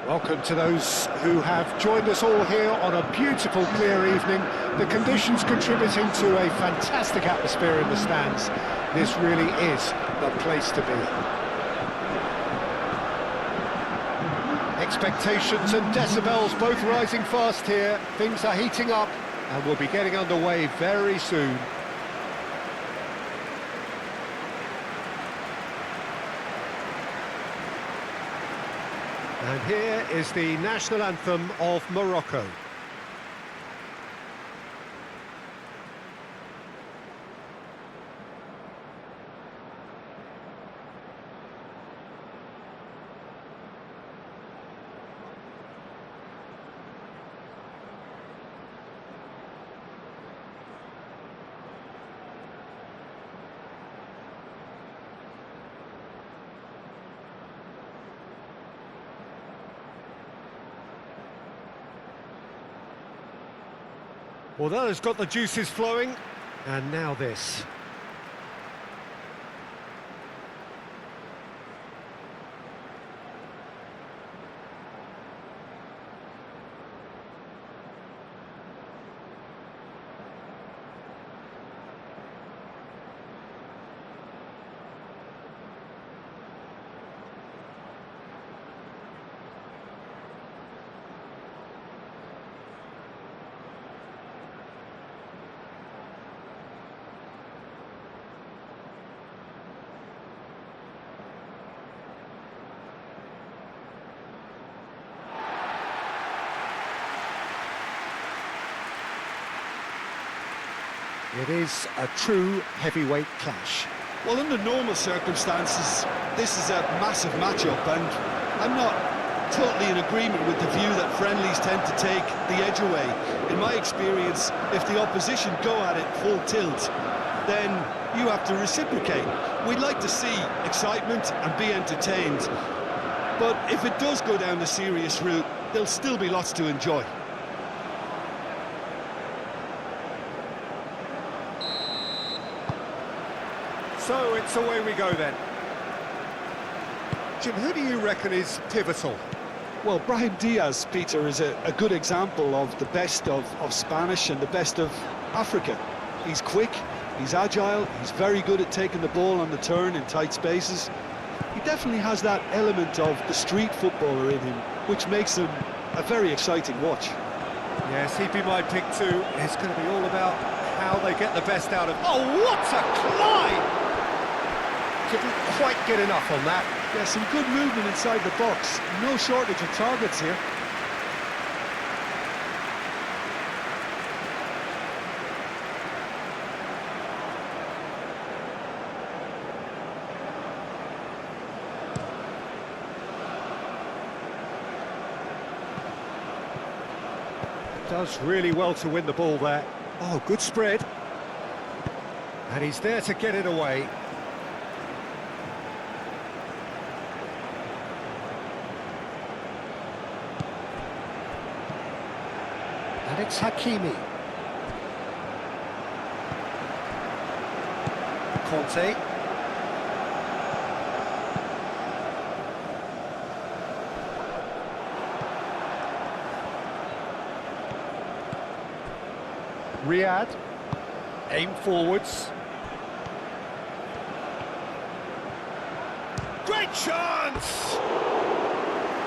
Welcome to those who have joined us all here on a beautiful, clear evening. The conditions contributing to a fantastic atmosphere in the stands. This really is the place to be. Expectations and decibels both rising fast here. Things are heating up and we'll be getting underway very soon. And here is the national anthem of Morocco. Well, that has got the juices flowing, and now this. It is a true heavyweight clash. Well, under normal circumstances, this is a massive matchup, and I'm not totally in agreement with the view that friendlies tend to take the edge away. In my experience, if the opposition go at it full tilt, then you have to reciprocate. We'd like to see excitement and be entertained, but if it does go down the serious route, there'll still be lots to enjoy. So it's away we go then. Jim, who do you reckon is pivotal? Well, Brahim Diaz, Peter, is a good example of the best of Spanish and the best of Africa. He's quick, he's agile, he's very good at taking the ball on the turn in tight spaces. He definitely has that element of the street footballer in him, which makes him a very exciting watch. Yes, he'd be my pick too. It's going to be all about how they get the best out of... Oh, what a climb! Couldn't quite get enough on that. Yeah, some good movement inside the box. No shortage of targets here. Does really well to win the ball there. Oh, good spread. And he's there to get it away. And it's Hakimi. Conte. Riyad. Aim forwards. Great chance!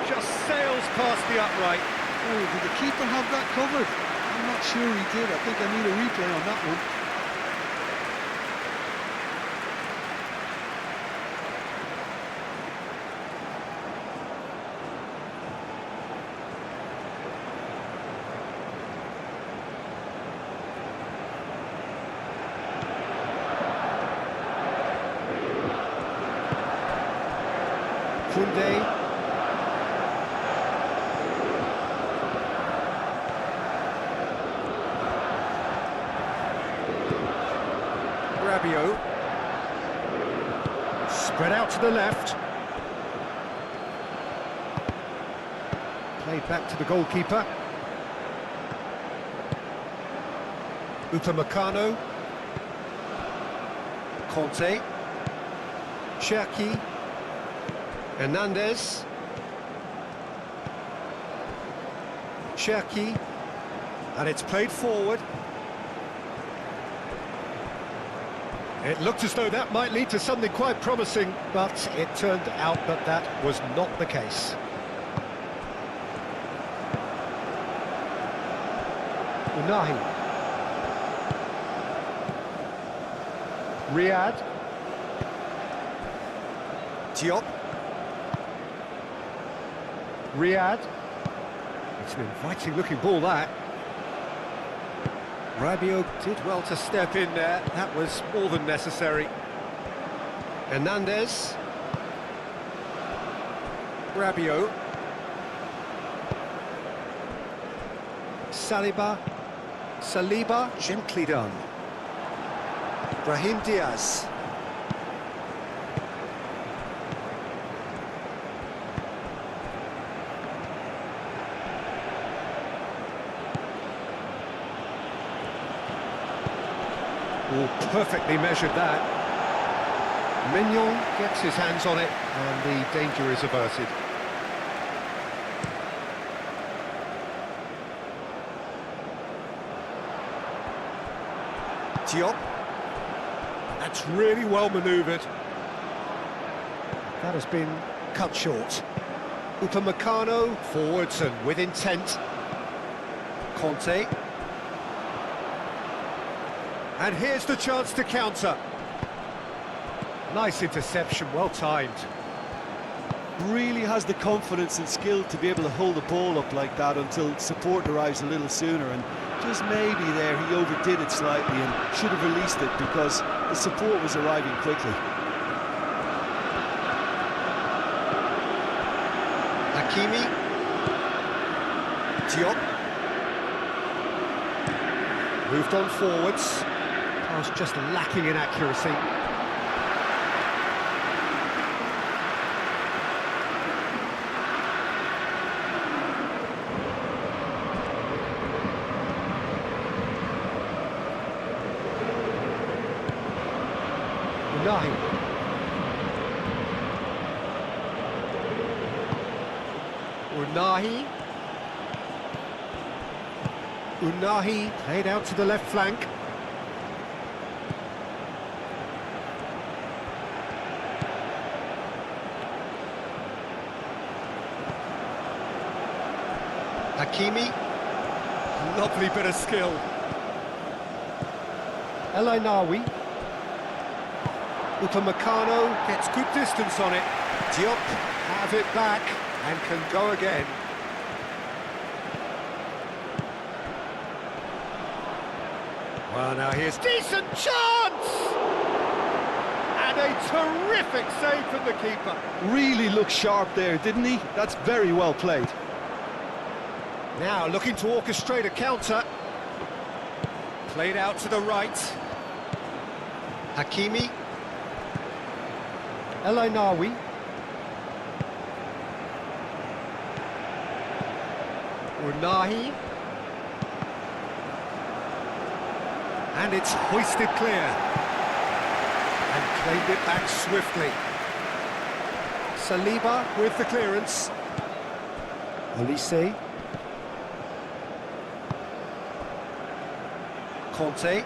Just sails past the upright. Oh, did the keeper have that covered? I'm not sure he did. I think I need a replay on that one. Koundé. Rabiot. Spread out to the left. Played back to the goalkeeper. Upamecano. Conte. Cherki. Hernandez. Cherki, and it's played forward. It looked as though that might lead to something quite promising, but it turned out that that was not the case. Unahi. Riyad. Diop. Riyad. It's an inviting looking ball, that. Rabiot did well to step in there. That was more than necessary. Hernandez. Rabiot. Saliba, gently done. Brahim Diaz. Oh, perfectly measured that. Mignon gets his hands on it, and the danger is averted. Diop. That's really well manoeuvred. That has been cut short. Upamecano forwards and with intent. Conte. And here's the chance to counter. Nice interception, well timed. Really has the confidence and skill to be able to hold the ball up like that until support arrives a little sooner, and just maybe there he overdid it slightly and should have released it because the support was arriving quickly. Hakimi. Diop. Moved on forwards. Pass just lacking in accuracy. Unahi played out to the left flank. Hakimi, lovely bit of skill. El Ainaoui. Upamecano gets good distance on it. Diop have it back and can go again. Well, now here's decent chance! And a terrific save from the keeper. Really looked sharp there, didn't he? That's very well played. Now looking to orchestrate a counter. Played out to the right. Hakimi. El Ainaoui. Unahi. And it's hoisted clear. And claimed it back swiftly. Saliba with the clearance. Olise. Conte.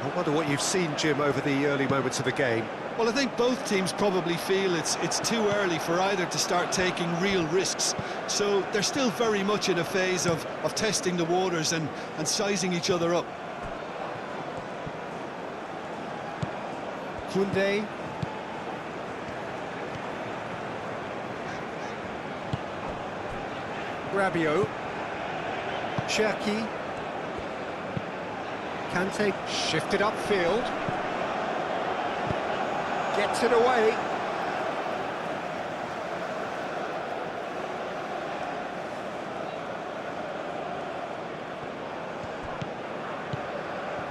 I wonder what you've seen, Jim, over the early moments of the game. Well, I think both teams probably feel it's too early for either to start taking real risks. So they're still very much in a phase of testing the waters and sizing each other up. Koundé. Rabiot. Cherki. Kante shifted upfield. Gets it away.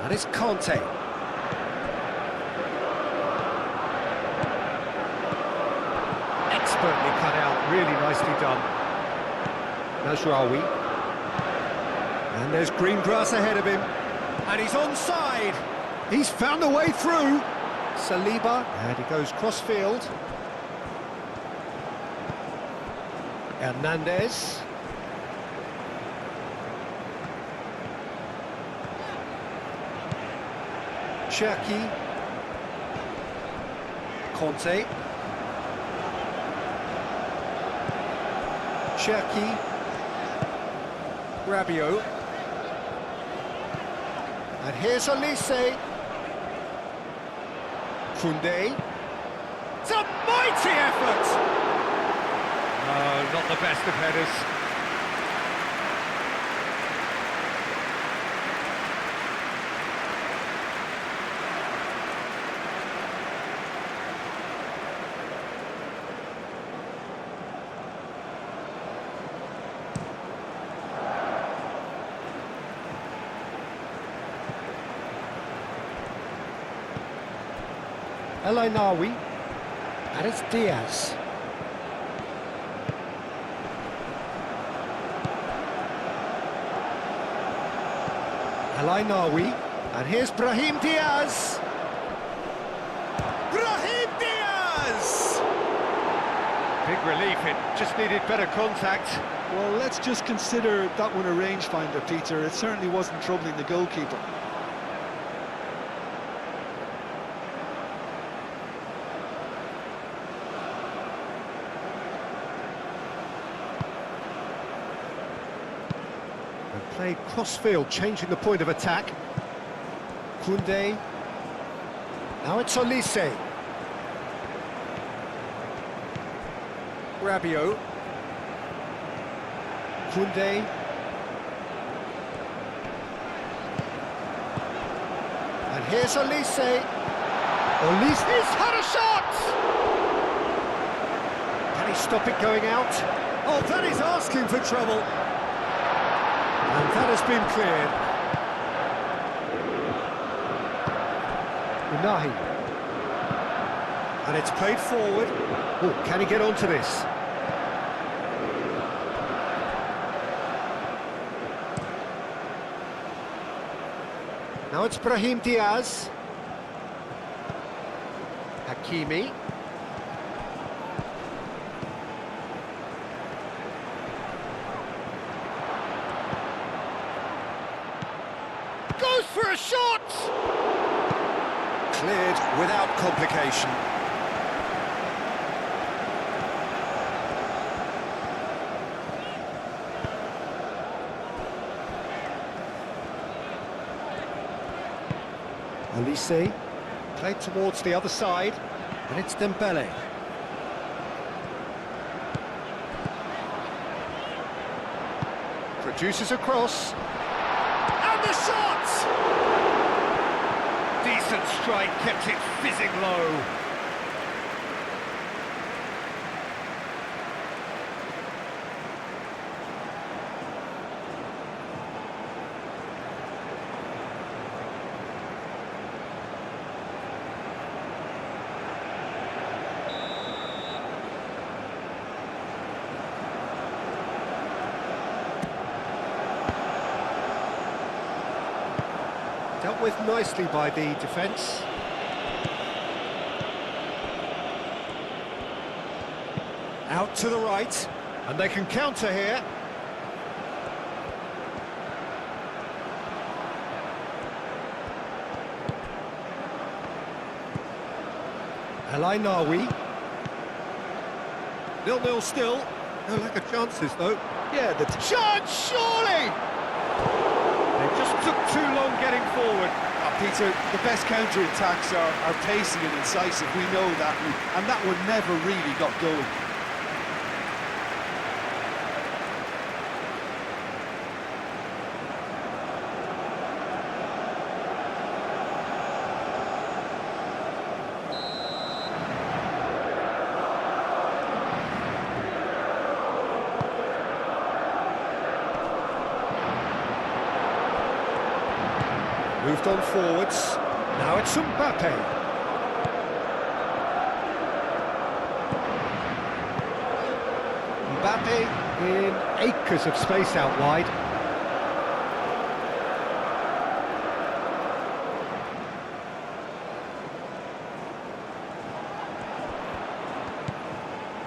That is Conte. Expertly cut out, really nicely done. Najraoui. And there's green grass ahead of him. And he's onside. He's found a way through. Saliba, and he goes cross-field. Hernandez. Cherki. Conte. Cherki. Rabiot. And here's Olise. Koundé. It's a mighty effort! Oh, not the best of headers. El Ainawi, and it's Diaz. El Ainawi, and here's Brahim Diaz. Brahim Diaz! Big relief, it just needed better contact. Well, let's just consider that one a rangefinder, Peter. It certainly wasn't troubling the goalkeeper. Played cross-field, changing the point of attack. Koundé. Now it's Olise. Rabiot. Koundé. And here's Olise. Olise's had a shot! Can he stop it going out? Oh, that is asking for trouble. And that has been cleared. Unahi. And it's played forward. Oh, can he get onto this? Now it's Brahim Diaz. Hakimi. Goes for a shot! Cleared without complication. Olise, played towards the other side, and it's Dembele. Produces a cross. And the shot! Decent strike, kept it fizzing low. Dealt with nicely by the defence. Out to the right, and they can counter here. El Ainawi. 0-0 still. No lack of chances, though. Yeah, the Chance, surely! They just took too long getting forward. Peter, the best counter-attacks are pacey and incisive, we know that, and that one never really got going. Moved on forwards. Now it's Mbappe. Mbappe in acres of space out wide.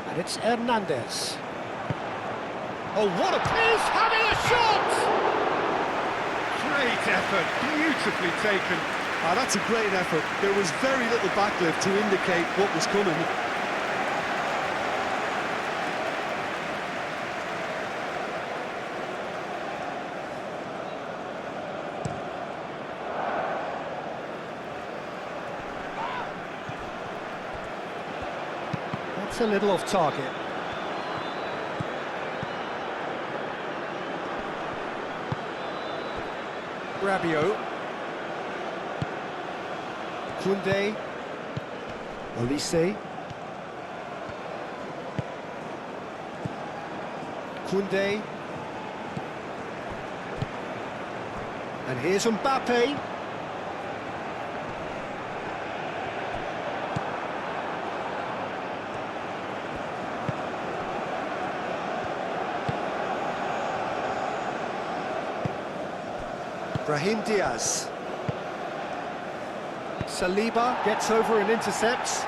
And it's Hernandez. Oh, what a pace! Having a shot! Great effort, beautifully taken. Ah, that's a great effort. There was very little backlift to indicate what was coming. That's a little off target. Rabiot. Koundé. Olise. Koundé. And here's Mbappe. Brahim Diaz. Saliba gets over and intercepts.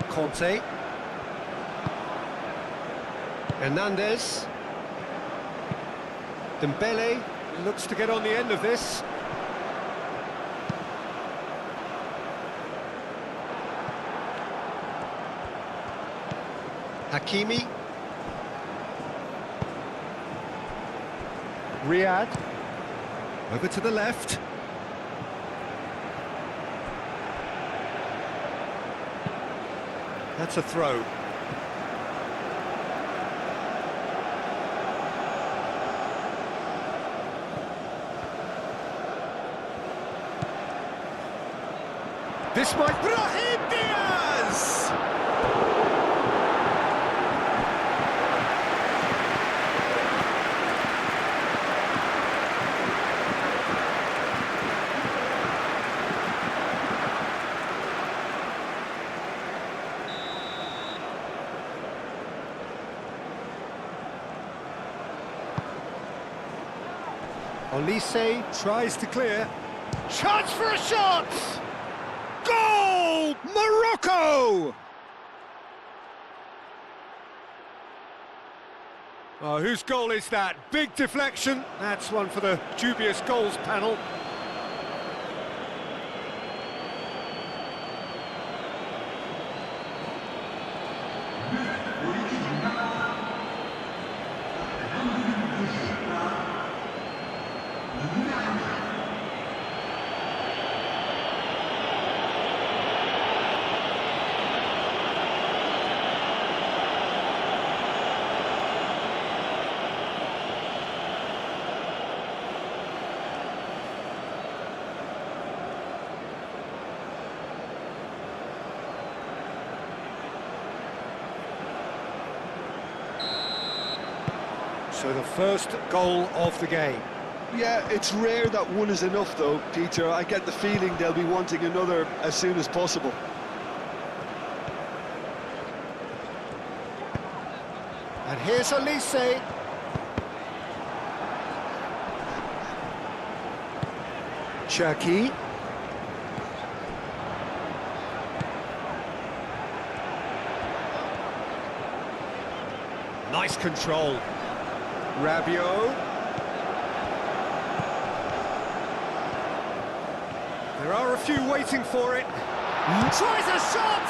Conte. Hernandez. Dembele looks to get on the end of this. Hakimi. Riyad, over to the left. That's a throw. This might... Brahim Diaz! Olise tries to clear. Chance for a shot! Goal! Morocco! Oh, whose goal is that? Big deflection. That's one for the dubious goals panel. So the first goal of the game. Yeah, it's rare that one is enough though, Peter. I get the feeling they'll be wanting another as soon as possible. And here's Olise. Cherki. Nice control. Rabiot. There are a few waiting for it. Tries a shot!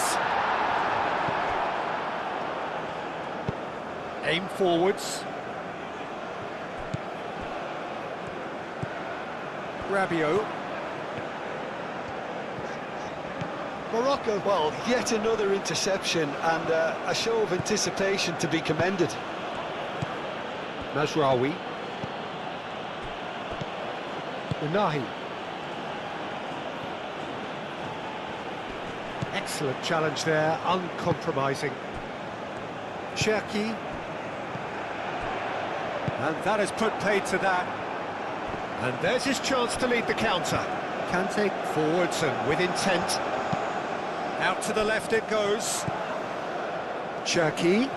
Aim forwards. Rabiot. Morocco, well, yet another interception and a show of anticipation to be commended. Mazraoui. Unahi. Excellent challenge there, uncompromising. Cherki. And that has put paid to that. And there's his chance to lead the counter. Kante forwards and with intent. Out to the left it goes. Cherki.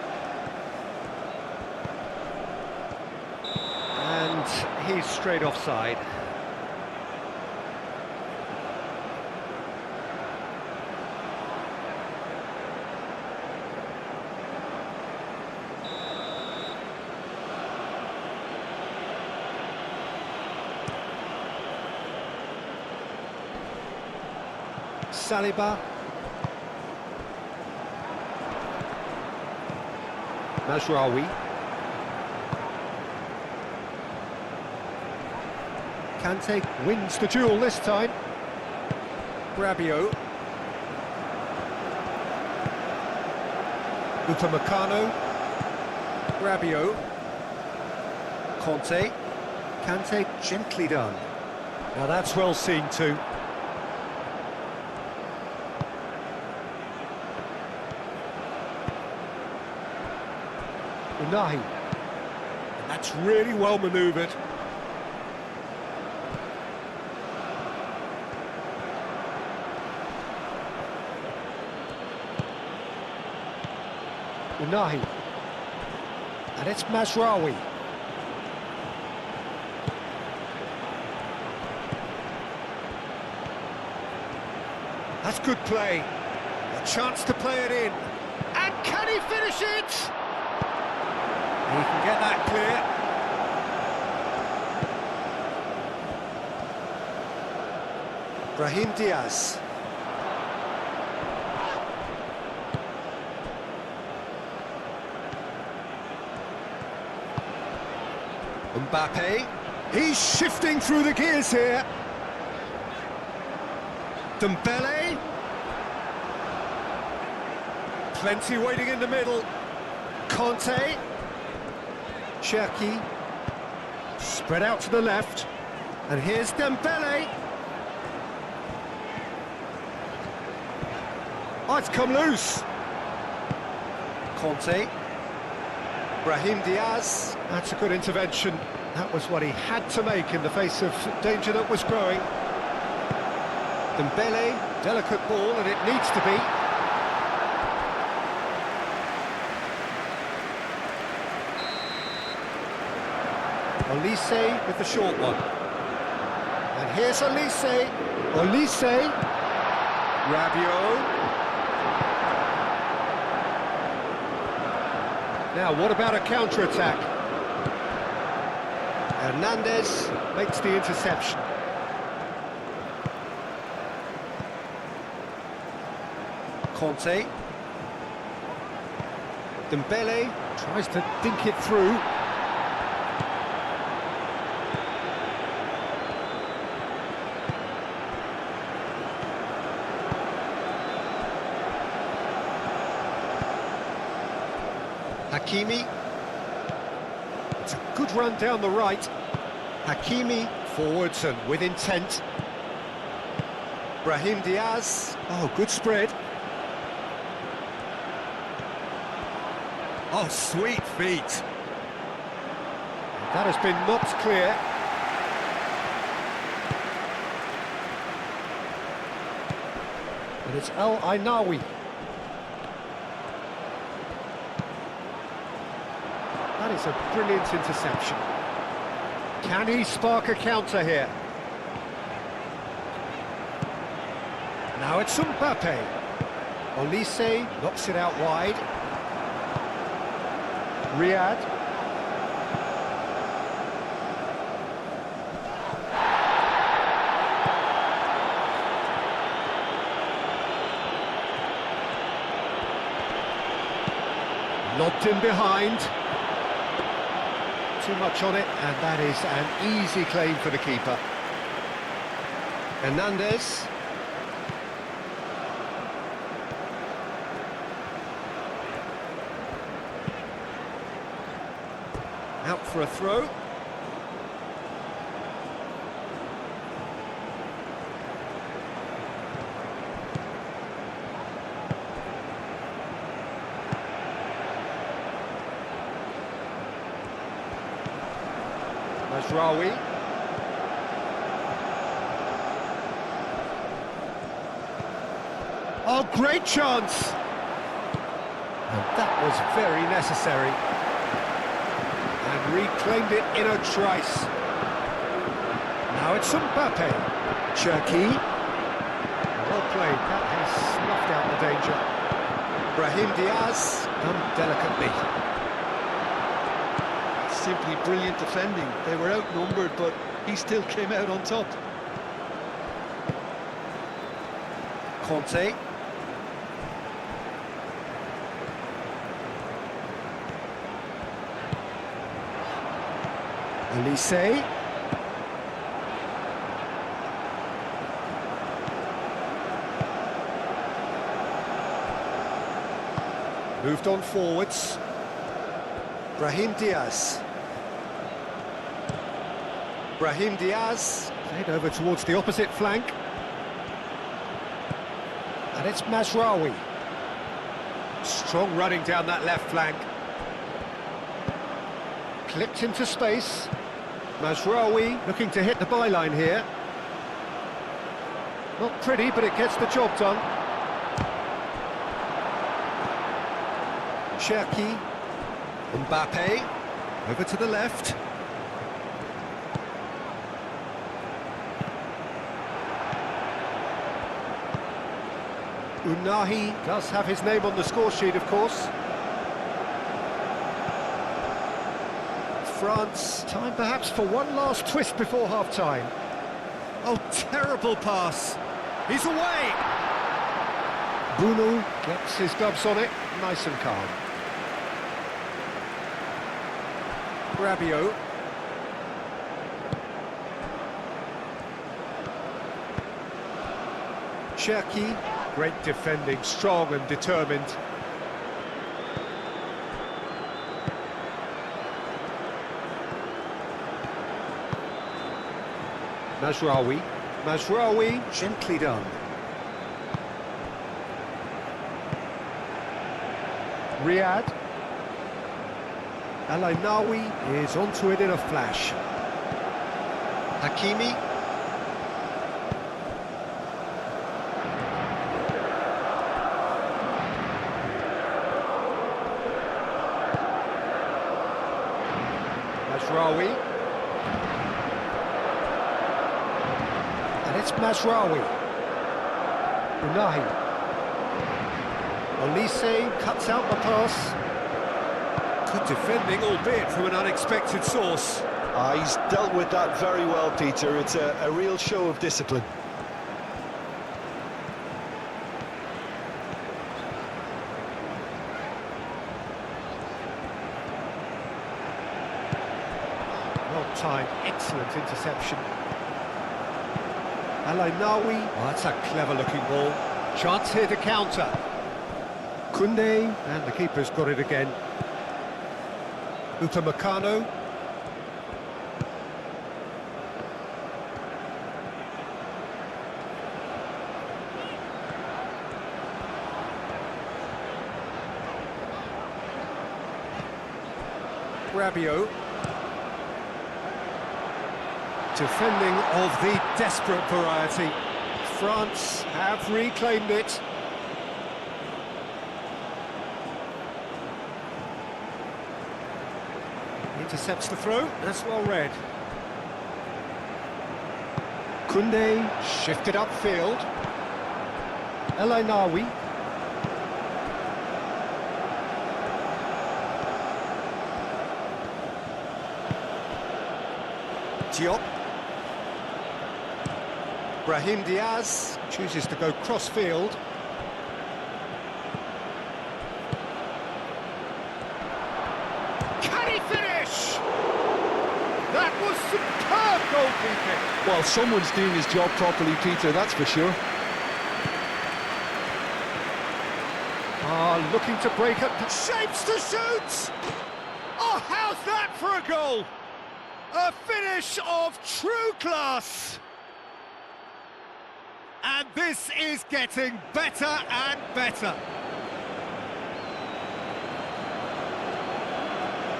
And he's straight offside. Saliba. Mazraoui. Kante wins the duel this time. Rabiot. Upamecano. Rabiot. Conte. Kante gently done. Now that's well seen too. Unahi. And that's really well manoeuvred. Unahi. And it's Mazraoui. That's good play. A chance to play it in. And can he finish it? He can get that clear. Brahim Diaz. Mbappe. He's shifting through the gears here. Dembele. Plenty waiting in the middle. Conte. Cherki. Spread out to the left. And here's Dembele. Oh, it's come loose. Conte. Brahim Diaz. That's a good intervention. That was what he had to make in the face of danger that was growing. Dembele, delicate ball, and it needs to be. Olise with the short one. And here's Olise. Olise. Rabiot. Now, what about a counter-attack? Hernandez makes the interception. Conte. Dembele tries to dink it through. Hakimi. It's a good run down the right. Hakimi forwards and with intent. Brahim Diaz. Oh, good spread. Oh, sweet feet. That has been knocked clear. And it's El Ainawi. That is a brilliant interception. Can he spark a counter here? Now it's Mbappe. Olise knocks it out wide. Riyad. Lobbed in behind. Too much on it, and that is an easy claim for the keeper. Hernandez. Out for a throw. Mazraoui. Oh, great chance! And that was very necessary. And reclaimed it in a trice. Now it's Mbappe. Cherki. Well played, that has snuffed out the danger. Brahim Diaz, done delicately. Simply brilliant defending. They were outnumbered, but he still came out on top. Conte. Elise. Moved on forwards. Brahim Diaz. Brahim Diaz. Played over towards the opposite flank. And it's Mazraoui. Strong running down that left flank. Clipped into space. Mazraoui looking to hit the byline here. Not pretty, but it gets the job done. Cherki. Mbappe. Over to the left. Unahi does have his name on the score sheet, of course. France, time perhaps for one last twist before half-time. Oh, terrible pass. He's away! Bruno gets his gloves on it, nice and calm. Rabiot. Cherki. Great defending, strong and determined. Mazraoui. Mazraoui, gently done. Riyad. Al-Ainawi is onto it in a flash. Hakimi. Mazraoui. And it's Mazraoui. Unahi. Elise cuts out the pass. Good defending, albeit from an unexpected source. He's dealt with that very well, Peter. It's a real show of discipline. Well timed, excellent interception. Al-Ainawi, oh, that's a clever-looking ball. Chance here to counter. Koundé, and the keeper's got it again. Upamecano. Rabiot. Defending of the desperate variety. France have reclaimed it. Intercepts the throw, that's well read. Koundé shifted upfield. El-Ainawi. Diop. Brahim Diaz chooses to go cross-field. Can he finish? That was superb goalkeeping. Well, someone's doing his job properly, Peter, that's for sure. Looking to break up, shapes to shoot! Oh, how's that for a goal? A finish of true class! And this is getting better and better.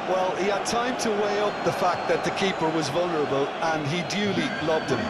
Well, he had time to weigh up the fact that the keeper was vulnerable, and he duly lobbed him.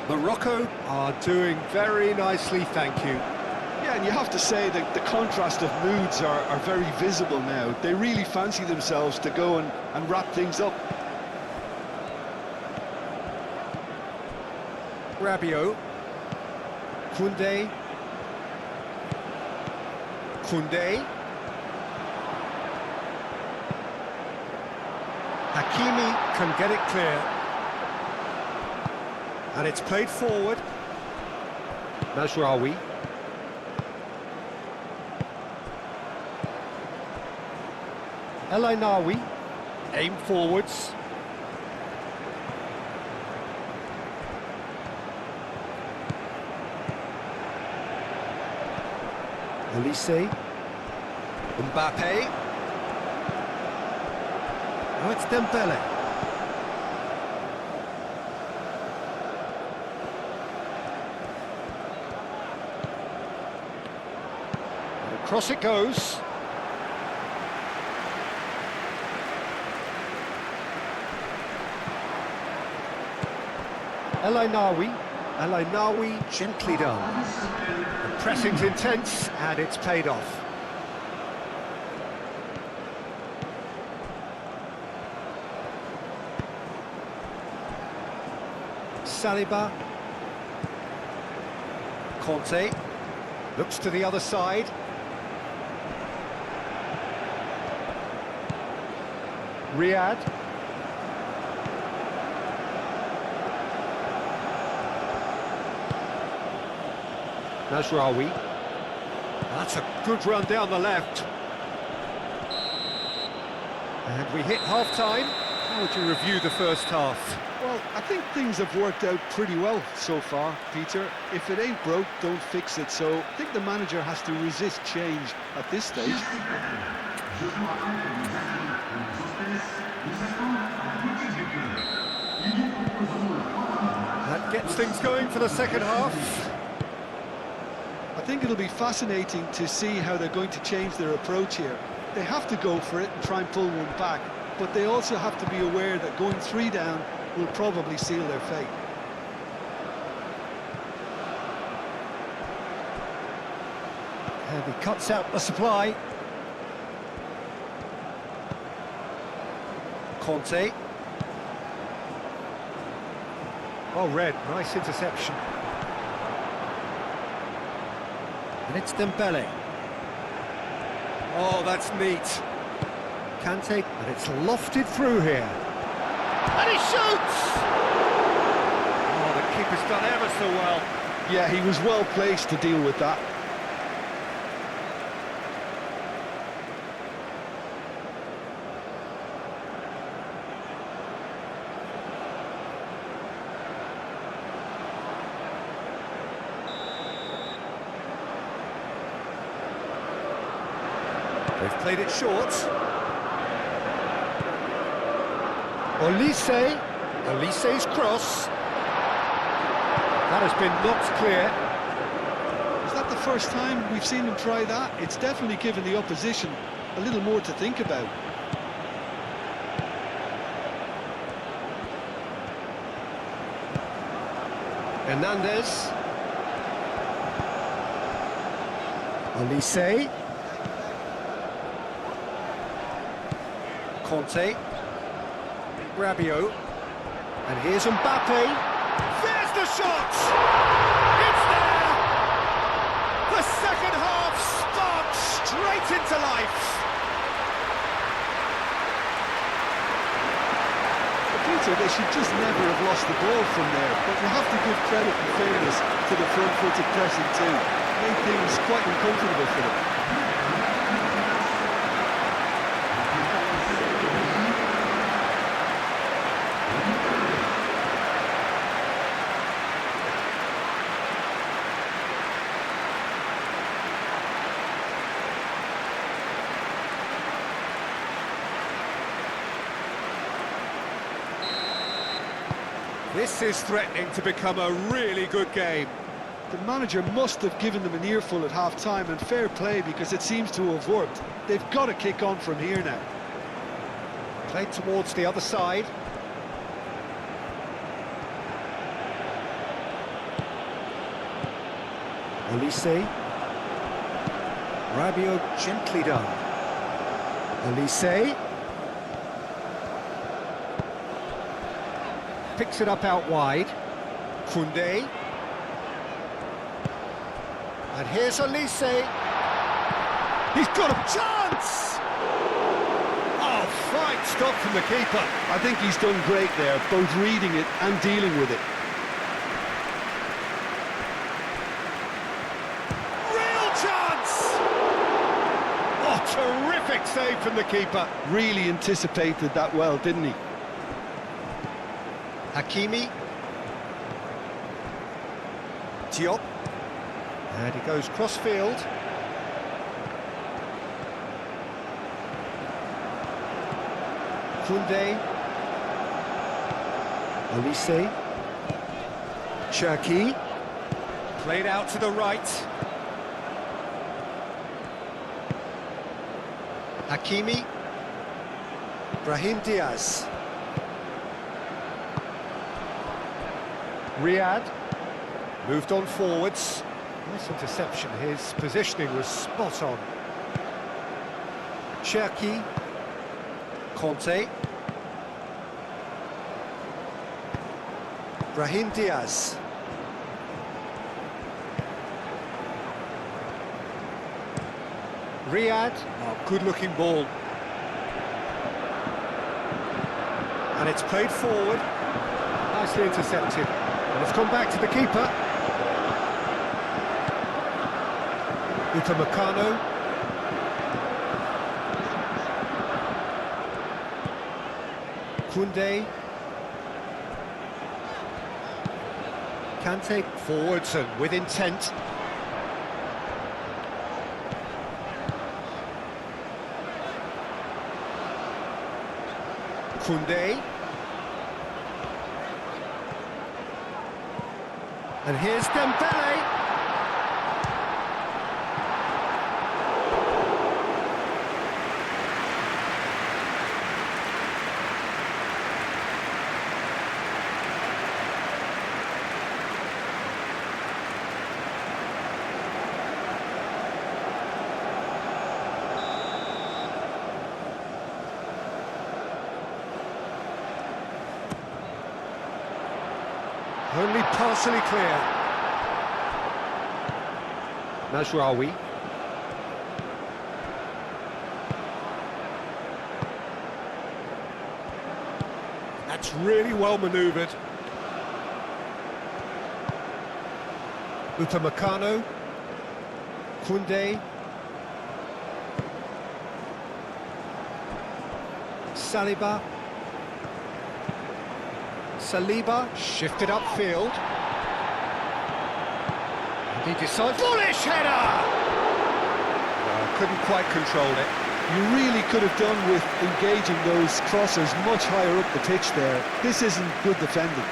Morocco are doing very nicely, thank you. Yeah, and you have to say that the contrast of moods are very visible now. They really fancy themselves to go and wrap things up. Rabiot. Koundé. Koundé. Hakimi can get it clear. And it's played forward. Mazraoui. El Ainaoui. Aim forwards. Olise. Mbappe. Oh, it's Dembele. And across it goes. El Ainaoui. El Ainaoui gently done. The pressing's intense and it's paid off. Saliba. Conte. Looks to the other side. Riyad. Mazraoui. That's a good run down the left. And we hit half-time. How would you review the first half? Well, I think things have worked out pretty well so far, Peter. If it ain't broke, don't fix it. So I think the manager has to resist change at this stage. That gets things going for the second half. I think it'll be fascinating to see how they're going to change their approach here. They have to go for it and try and pull one back, but they also have to be aware that going 3 down will probably seal their fate. And he cuts out the supply. Conte. Well read, nice interception. And it's Dembele. Oh, that's neat. Kante, and it's lofted through here. And he shoots! Oh, the keeper's done ever so well. Yeah, he was well placed to deal with that. They've played it short. Olise. Olise's cross. That has been knocked clear. Is that the first time we've seen him try that? It's definitely given the opposition a little more to think about. Hernandez. Olise. Conte. Rabiot. And here's Mbappe. There's the shot! It's there! The second half sparks straight into life. Peter, they should just never have lost the ball from there, but you have to give credit and fairness to the front-footed pressing too. Made things quite uncomfortable for them. This is threatening to become a really good game. The manager must have given them an earful at half-time, and fair play because it seems to have worked. They've got to kick on from here now. Played towards the other side. Olise. Rabiot, gently done. Olise. Picks it up out wide. Koundé. And here's Olise. He's got a chance! Oh, fine stop from the keeper. I think he's done great there, both reading it and dealing with it. Real chance! Oh, terrific save from the keeper. Really anticipated that well, didn't he? Hakimi. Diop. And he goes cross-field. Koundé. Olise. Cherki. Played out to the right. Hakimi. Brahim Diaz. Riyad. Moved on forwards. Nice interception. His positioning was spot on. Cherki. Conte. Brahim Diaz. Riyad. Oh, good-looking ball. And it's played forward. Nicely intercepted. And it's gone back to the keeper. Upamecano. Koundé. Kante forwards and with intent. Koundé. And here's Dembele. Only partially clear. Mazraoui. That's really well manoeuvred. Upamecano. Koundé. Saliba. Saliba shifted upfield. And he decides... Bullish header! Couldn't quite control it. You really could have done with engaging those crossers much higher up the pitch there. This isn't good defending.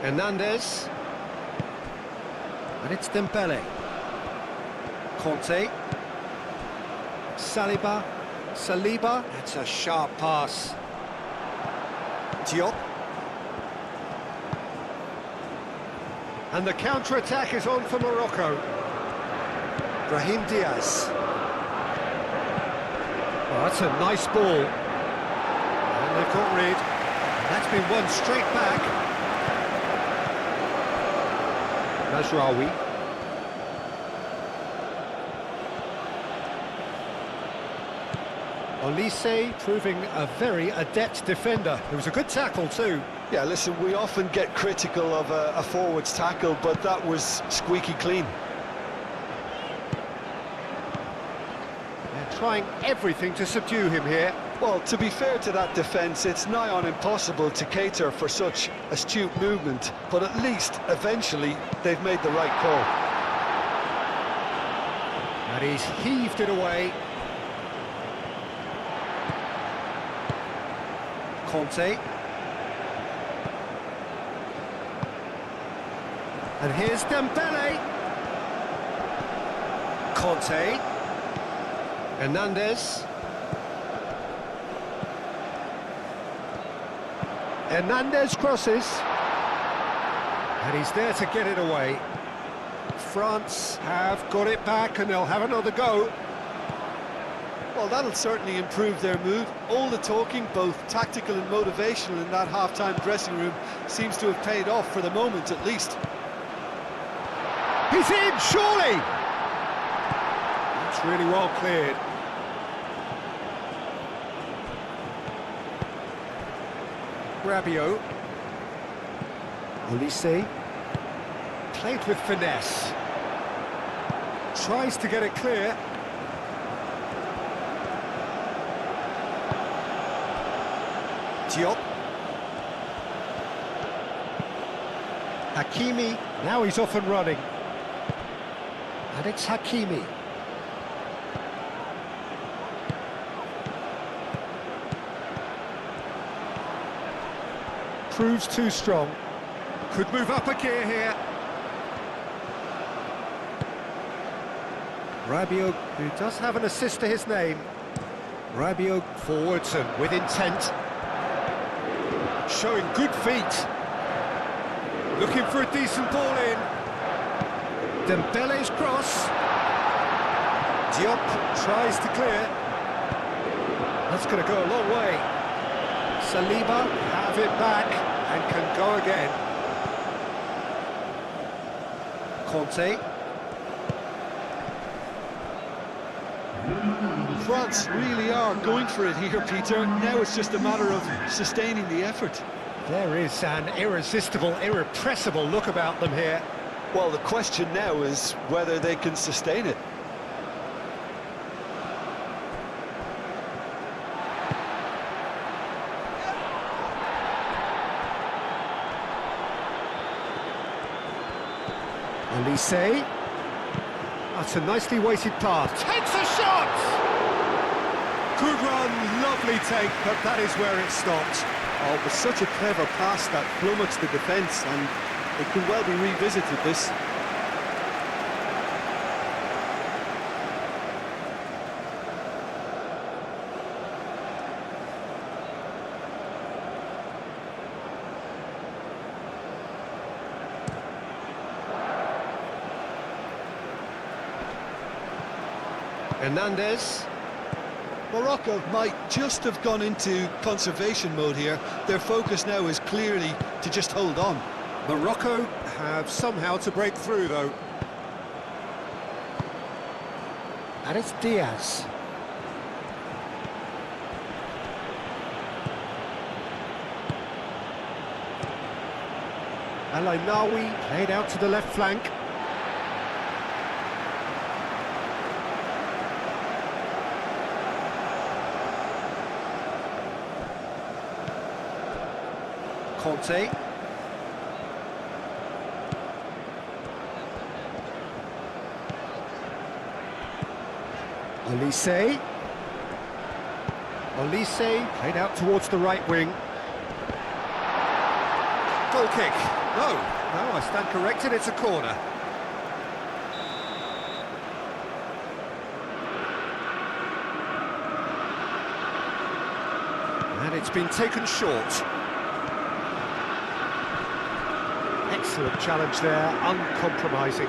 Hernandez. And it's Dembele. Conte. Saliba. Saliba. That's a sharp pass. Diop. And the counter-attack is on for Morocco. Brahim Diaz. Oh, that's a nice ball. And they've got rid. That's been won straight back. Mazraoui. Olise proving a very adept defender. It was a good tackle too. Yeah, listen, we often get critical of a forward's tackle, but that was squeaky clean. They're trying everything to subdue him here. Well, to be fair to that defence, it's nigh on impossible to cater for such astute movement, but at least, eventually, they've made the right call. And he's heaved it away. Conte. And here's Dembele. Conte. Hernandez. Hernandez crosses. And he's there to get it away. France have got it back and they'll have another go. Well, that'll certainly improve their mood. All the talking, both tactical and motivational, in that half-time dressing room seems to have paid off for the moment, at least. He's in, surely! That's really well cleared. Rabiot. Olise. Played with finesse. Tries to get it clear. Diop. Hakimi. Now he's off and running. And it's Hakimi. Proves too strong. Could move up a gear here. Rabiot, who does have an assist to his name. Rabiot forwards and with intent. Showing good feet. Looking for a decent ball in. Dembele's cross. Diop tries to clear. That's going to go a long way. Saliba have it back and can go again. Conte. France really are going for it here, Peter. Now it's just a matter of sustaining the effort. There is an irresistible, irrepressible look about them here. Well, the question now is whether they can sustain it. Olise. That's a nicely weighted pass. Takes a shot! Good run, lovely take, but that is where it stopped. Oh, it was such a clever pass that flummoxed the defence, and it could well be revisited, this. Hernandez. Morocco might just have gone into conservation mode here. Their focus now is clearly to just hold on. Morocco have somehow to break through, though. And it's Diaz. Al-Ainawi played out to the left flank. Conte. Olise. Olise played out towards the right wing. Goal kick. No, I stand corrected, it's a corner. And it's been taken short. Excellent challenge there, uncompromising.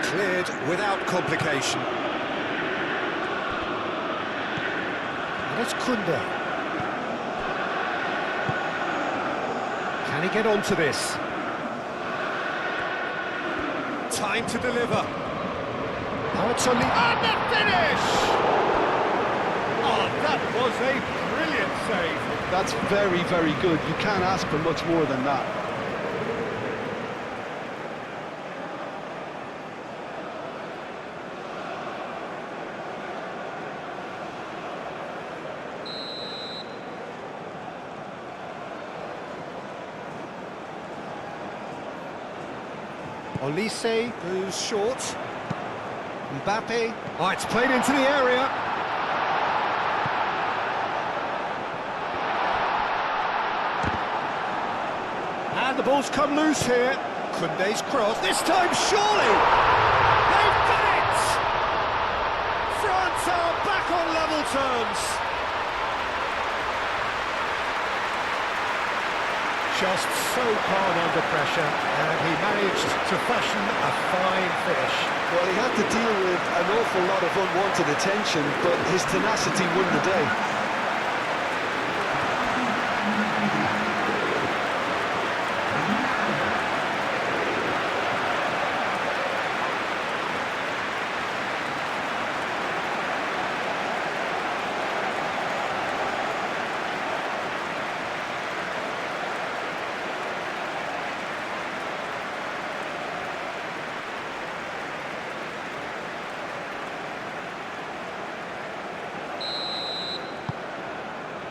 Cleared without complication. And it's Kunde. Can he get onto this? Time to deliver. Now it's only... And the finish! Oh, that was a brilliant save. That's very, very good. You can't ask for much more than that. Olise goes short. Mbappe. Oh, it's played into the area. And the ball's come loose here. Kunde's cross. This time, surely! They've done it! returns. Just so calm under pressure, and he managed to fashion a fine finish. Well, he had to deal with an awful lot of unwanted attention, but his tenacity won the day.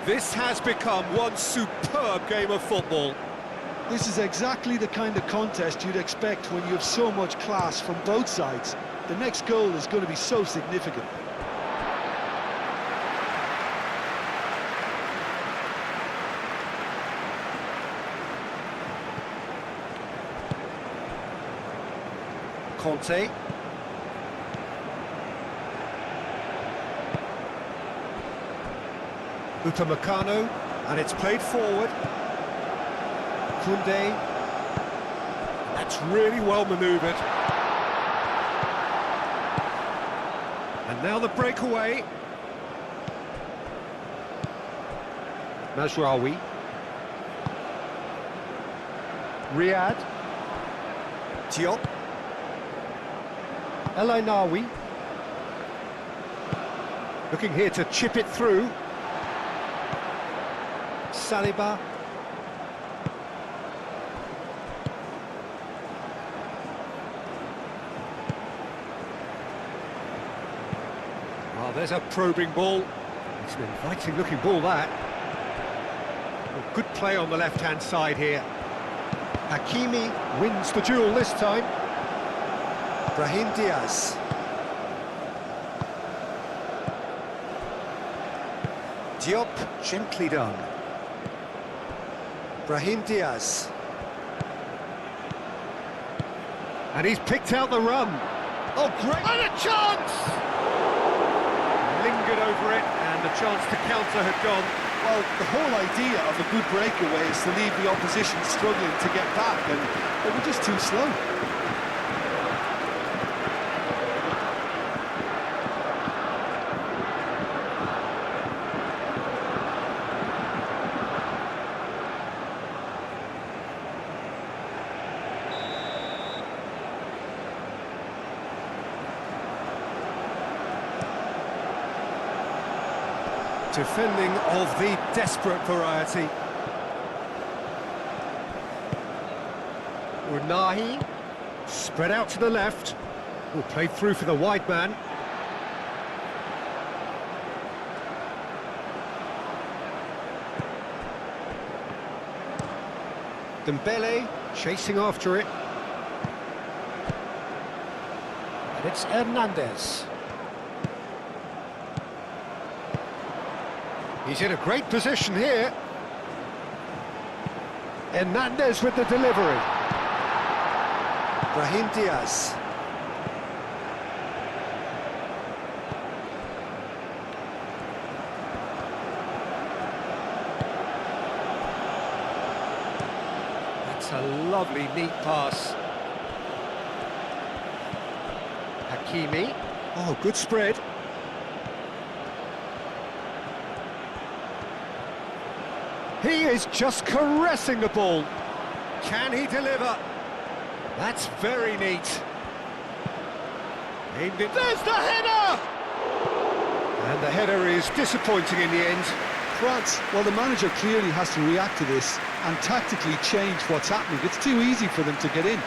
This has become one superb game of football. This is exactly the kind of contest you'd expect when you have so much class from both sides. The next goal is going to be so significant. Conte. Upamecano, and it's played forward. Koundé. That's really well manoeuvred. And now the breakaway. Mazraoui. Riyad. Diop. El Ainaoui. Looking here to chip it through. Saliba. Oh, there's a probing ball. It's an inviting looking ball, that. Oh, good play on the left-hand side here. Hakimi wins the duel this time. Brahim Diaz. Diop, gently done. Brahim Diaz. And he's picked out the run. Oh, great! And a chance! Lingered over it, and the chance to counter had gone. Well, the whole idea of a good breakaway is to leave the opposition struggling to get back, and they were just too slow. Defending of the desperate variety. Unahi, spread out to the left. Oh, played through for the wide man. Dembele chasing after it. And it's Hernandez. He's in a great position here. Hernandez with the delivery. Brahim Diaz. That's a lovely, neat pass. Hakimi. Oh, good spread. He is just caressing the ball. Can he deliver? That's very neat. Aimed it. There's the header! And the header is disappointing in the end. France, well, the manager clearly has to react to this and tactically change what's happening. It's too easy for them to get in.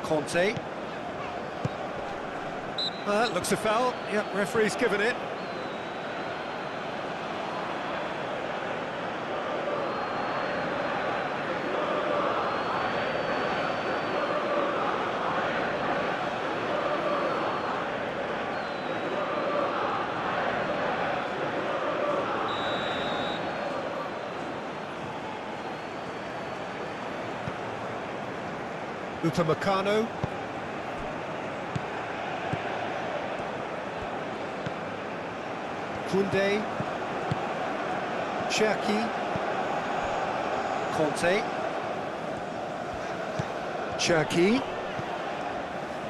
Conte. Looks a foul. Yep, referee's given it. Upamecano. Koundé. Cherki. Conte. Cherki.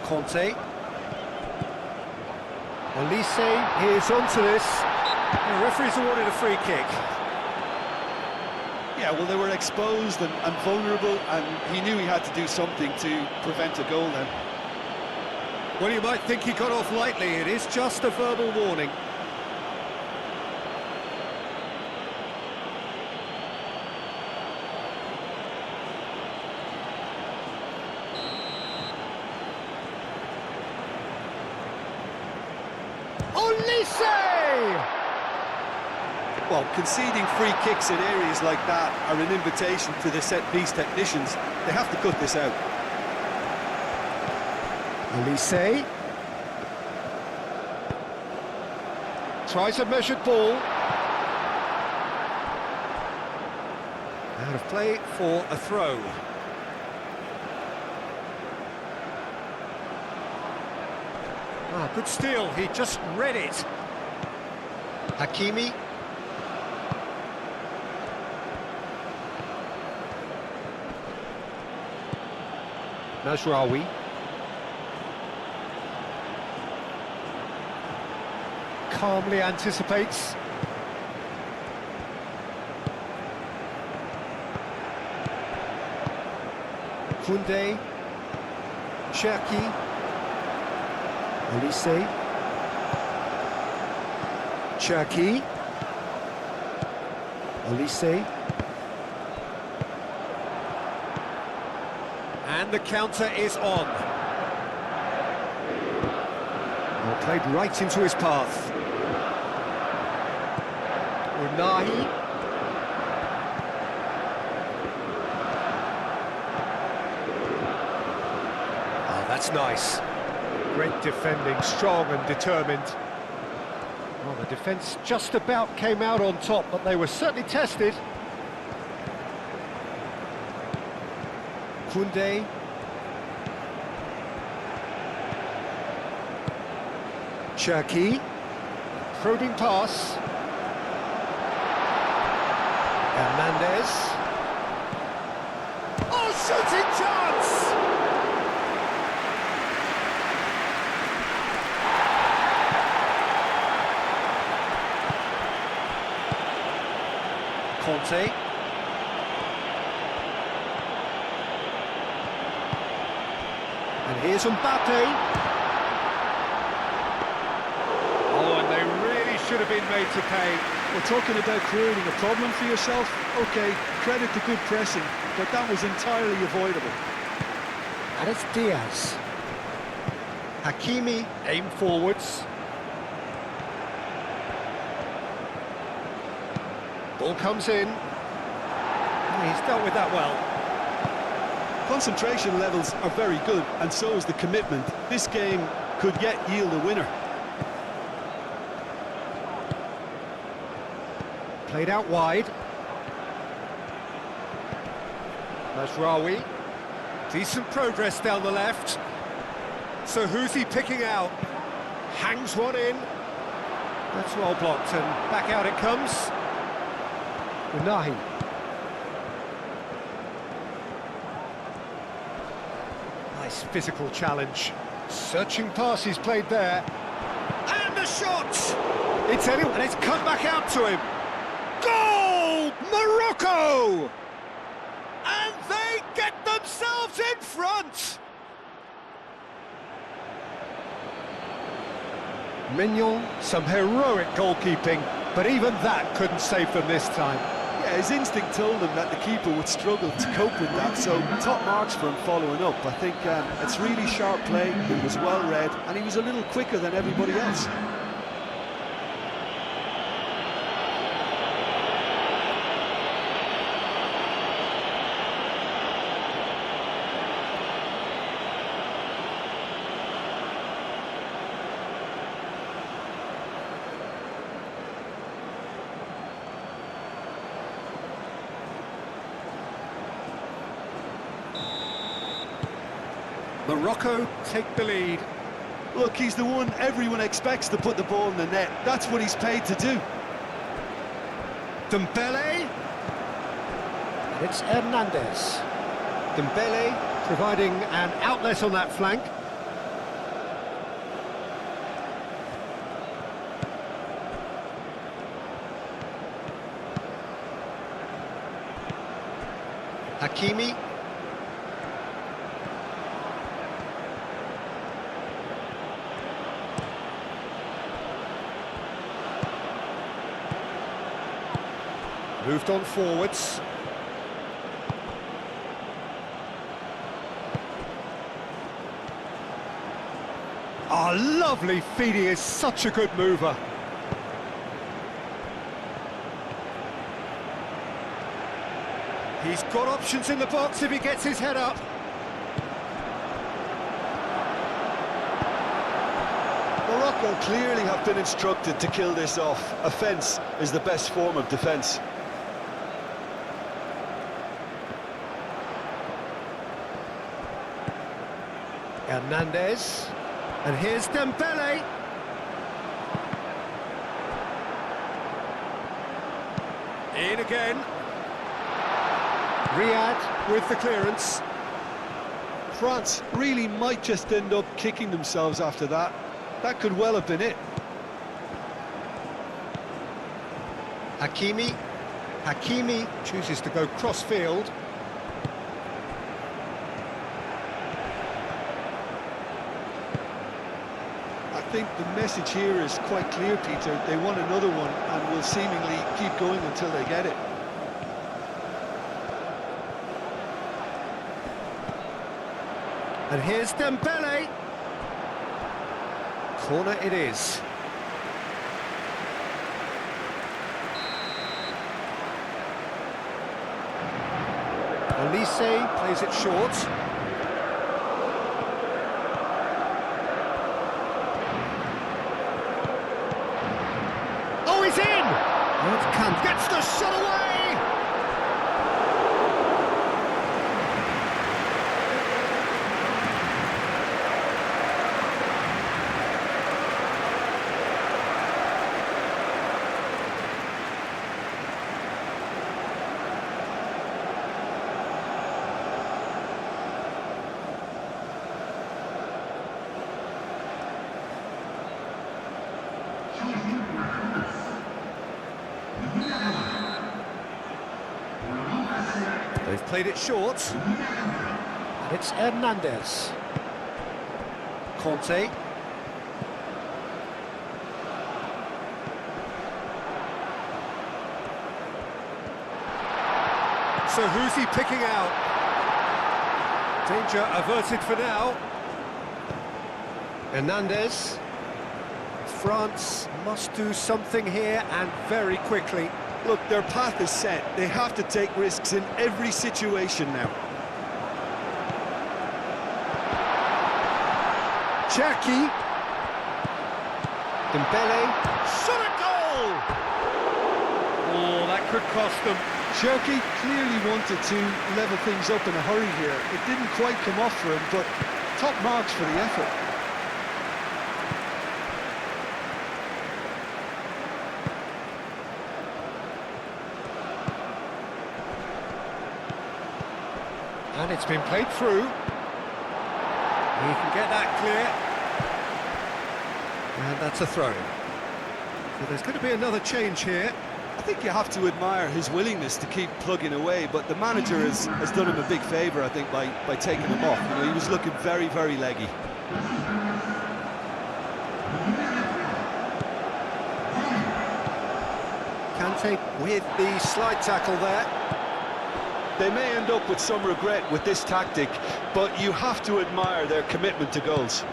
Conte. Olise is onto this. The referee's awarded a free kick. Yeah, well, they were exposed and vulnerable, and he knew he had to do something to prevent a goal then. Well, you might think he got off lightly. It is just a verbal warning. Olise! Well, conceding free kicks in areas like that are an invitation to the set-piece technicians. They have to cut this out. Olise tries a measured ball. Out of play for a throw. Ah, good steal, he just read it. Hakimi. Mazraoui. Calmly anticipates. Koundé. Cherki. Olise. Cherki. Olise. And the counter is on. Well, played right into his path. Unahi. Oh, that's nice. Great defending, strong and determined. Well, the defence just about came out on top, but they were certainly tested. Koundé. Cherki. Probing pass. Hernandez. Oh, shooting chance! Conte. And here's Mbappe. Oh, and they really should have been made to pay. We're talking about creating a problem for yourself. OK, credit to good pressing, but that was entirely avoidable. And it's Diaz. Hakimi aim forwards. Ball comes in. Oh, he's dealt with that well. Concentration levels are very good, and so is the commitment. This game could yet yield a winner. Played out wide. Mazraoui. Decent progress down the left. So who's he picking out? Hangs one in. That's well blocked, and back out it comes. Unahi. Nice physical challenge. Searching pass he's played there. And the shot! It's anyone, and it's cut back out to him. Goal! Morocco! And they get themselves in front! Mignon, some heroic goalkeeping, but even that couldn't save them this time. Yeah, his instinct told him that the keeper would struggle to cope with that, so top marks for him following up. I think it's really sharp play, it was well read, and he was a little quicker than everybody else. Morocco take the lead. Look, he's the one everyone expects to put the ball in the net. That's what he's paid to do. Dembele. And it's Hernandez. Dembele providing an outlet on that flank. Hakimi. Moved on forwards. Oh, lovely feed, he is such a good mover. He's got options in the box if he gets his head up. Morocco clearly have been instructed to kill this off. Offence is the best form of defence. Hernandez. And here's Dembele. In again. Riyad with the clearance. France really might just end up kicking themselves after that. That could well have been it. Hakimi. Hakimi chooses to go cross-field. I think the message here is quite clear, Peter. They want another one and will seemingly keep going until they get it. And here's Dembele. Corner it is. Olise plays it short. Oh, he's in! And Kant gets the shot away! They've played it short. And it's Hernandez. Conte. So who's he picking out? Danger averted for now. Hernandez. France must do something here and very quickly. Look, their path is set. They have to take risks in every situation now. Cherki. Dembele. Shot a goal! Oh, that could cost them. Cherki clearly wanted to level things up in a hurry here. It didn't quite come off for him, but top marks for the effort. And it's been played through. He can get that clear. And that's a throw. So there's going to be another change here. I think you have to admire his willingness to keep plugging away, but the manager has done him a big favour, I think, by taking him off. You know, he was looking very, very leggy. Kante with the slide tackle there. They may end up with some regret with this tactic, but you have to admire their commitment to goals.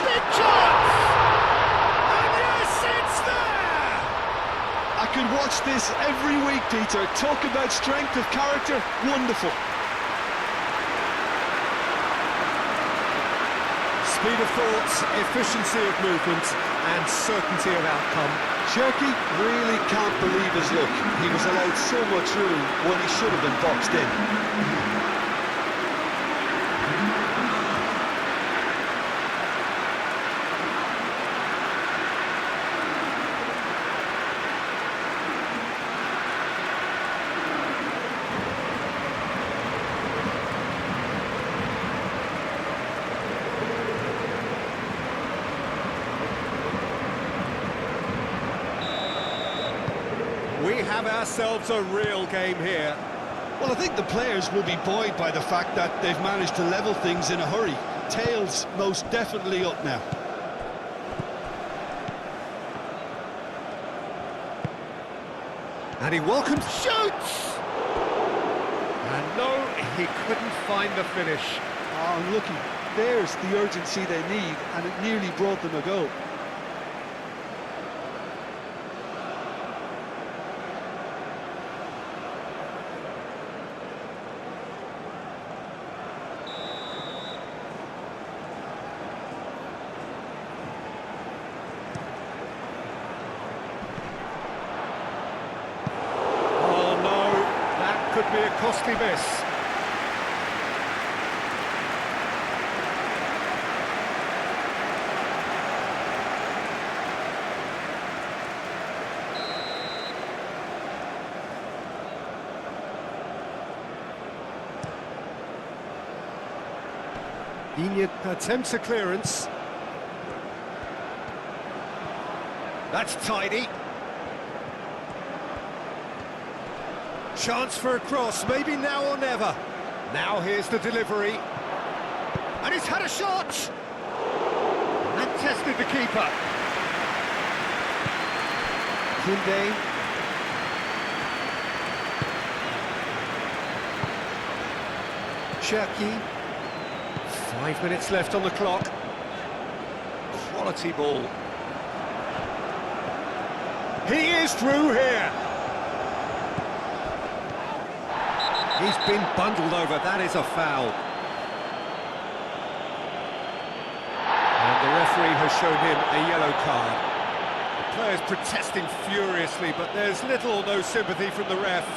Big chance! And yes, it's there! I could watch this every week, Peter. Talk about strength of character, wonderful. Speed of thought, efficiency of movement, and certainty of outcome. Cherky really can't believe his luck. He was allowed so much room when he should have been boxed in. We have ourselves a real game here. Well, I think the players will be buoyed by the fact that they've managed to level things in a hurry. Tails most definitely up now. And he welcomes shoots! And no, he couldn't find the finish. Oh, unlucky. There's the urgency they need, and it nearly brought them a goal. Could be a costly miss. Digne attempts a clearance. That's tidy. Chance for a cross, maybe now or never. Now here's the delivery. And he's had a shot! And tested the keeper. Koundé. Cherky. 5 minutes left on the clock. Quality ball. He is through here. He's been bundled over, that is a foul. And the referee has shown him a yellow card. The player's protesting furiously, but there's little or no sympathy from the ref.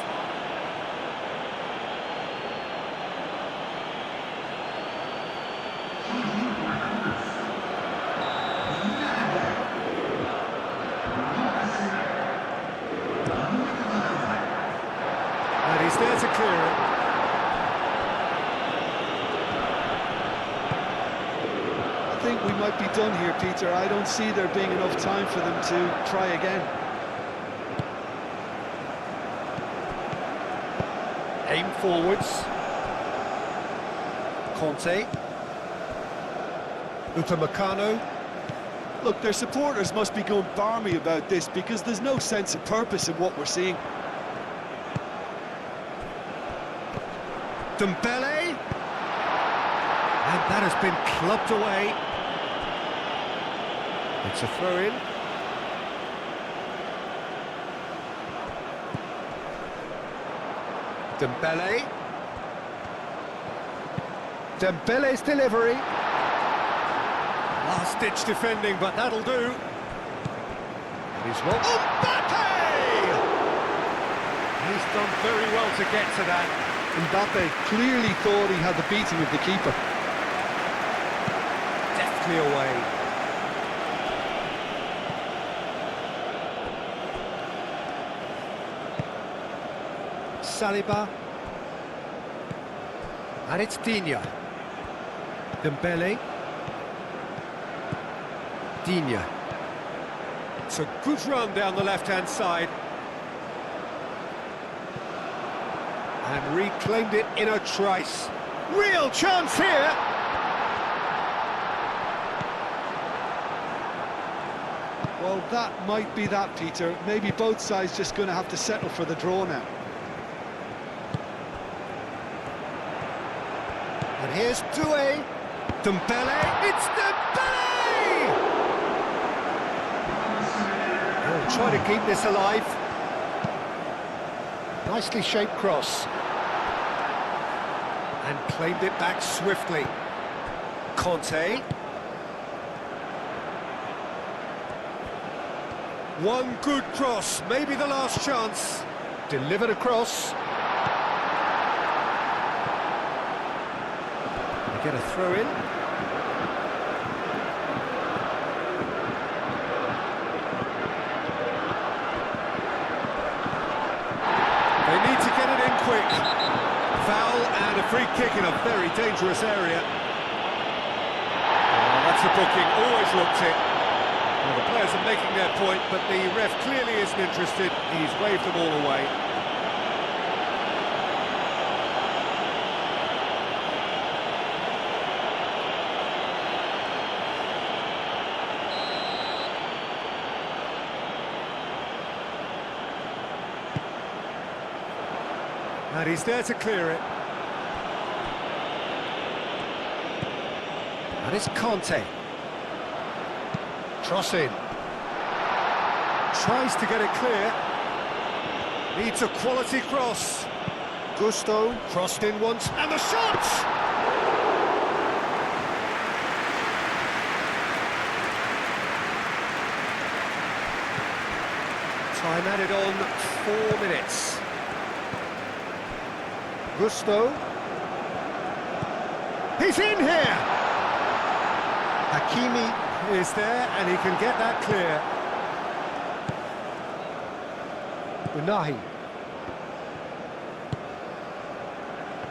And he's there to clear it. I think we might be done here, Peter. I don't see there being enough time for them to try again. Aim forwards. Conte. Upamecano. Look, their supporters must be going barmy about this because there's no sense of purpose in what we're seeing. Dembele. And that has been clubbed away. It's a throw-in. Dembele. Dembele's delivery. Last-ditch defending, but that'll do. He's well. Mbappe! He's done very well to get to that. Mbappe clearly thought he had the beating of the keeper. Deftly away. Saliba. And it's Digne. Dembele. Digne. It's a good run down the left-hand side. And reclaimed it in a trice. Real chance here! Well, that might be that, Peter. Maybe both sides just going to have to settle for the draw now. And here's Doué. Dembele. It's Dembele! Oh, try to keep this alive. Nicely shaped cross. And claimed it back swiftly. Conte. One good cross, maybe the last chance. Delivered across. They get a throw in. They need to get it in quick. Foul and a free kick in a very dangerous area. Oh, that's a booking, always looked it. Well, the players are making their point, but the ref clearly isn't interested. He's waved them all away. And he's there to clear it. And it's Conte. Trossing. Tries to get it clear. Needs a quality cross. Gusto crossed in once, and the shot! Time added on 4 minutes. Gusto. He's in here! Hakimi is there, and he can get that clear. Unahi.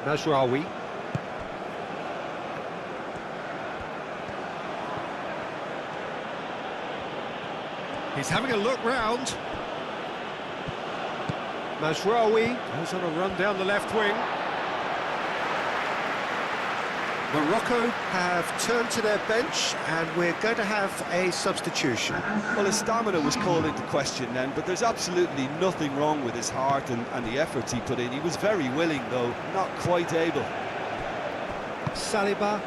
Mazraoui. He's having a look round. Mazraoui goes on a run down the left wing. Morocco have turned to their bench, and we're going to have a substitution. Well, his stamina was called into question then, but there's absolutely nothing wrong with his heart and the efforts he put in. He was very willing, though, not quite able. Saliba.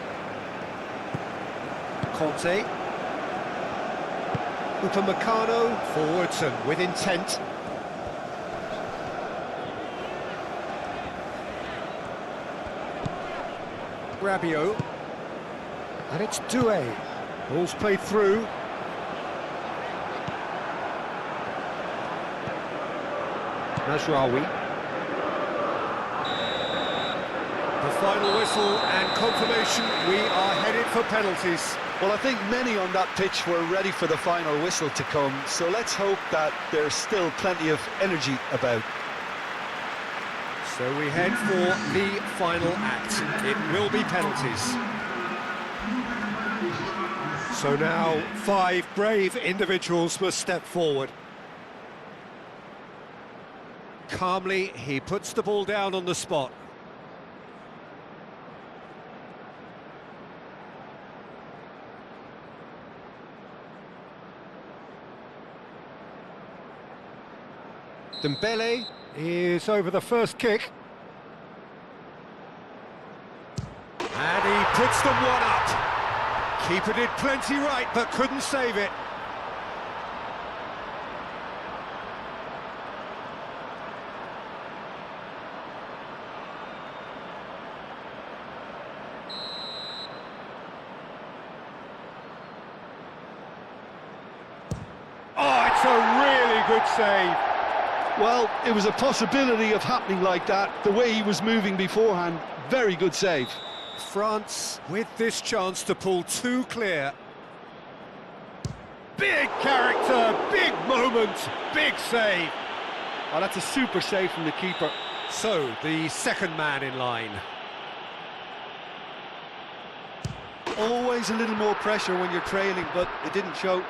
Conte. Upamecano forwards and with intent. Rabiot, and it's Doué. Ball's played through. Mazraoui. The final whistle and confirmation, we are headed for penalties. Well, I think many on that pitch were ready for the final whistle to come, so let's hope that there's still plenty of energy about. So we head for the final act. It will be penalties. So now 5 brave individuals must step forward. Calmly, he puts the ball down on the spot. Dembele is over the first kick. And he puts them one up. Keeper did plenty right, but couldn't save it. Oh, it's a really good save. Well, it was a possibility of happening like that, the way he was moving beforehand. Very good save. France with this chance to pull 2 clear. Big character, big moment, big save. Oh, that's a super save from the keeper. So, the second man in line. Always a little more pressure when you're trailing, but it didn't show.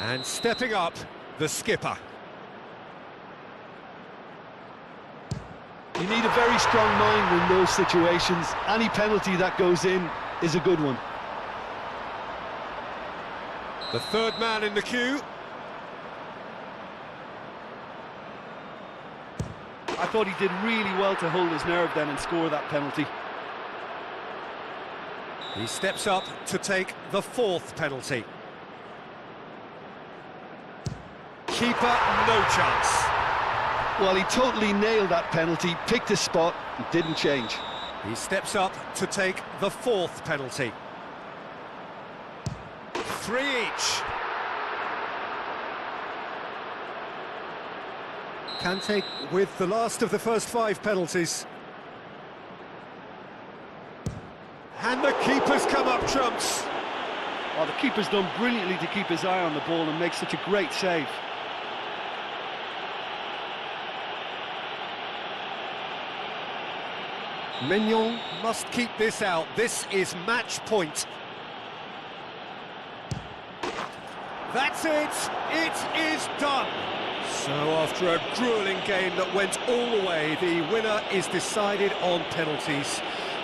And stepping up, the skipper. You need a very strong mind in those situations. Any penalty that goes in is a good one. The third man in the queue. I thought he did really well to hold his nerve then and score that penalty. He steps up to take the 4th penalty. Keeper, no chance. Well, he totally nailed that penalty, picked his spot, He didn't change. He steps up to take the fourth penalty. 3 each. Kante with the last of the first 5 penalties. And the keeper's come up trumps. Oh, the keeper's done brilliantly to keep his eye on the ball and make such a great save. Mignon must keep this out. This is match point. That's it! It is done! So after a gruelling game that went all the way, the winner is decided on penalties.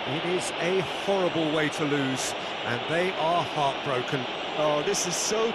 It is a horrible way to lose, and they are heartbroken. Oh, this is so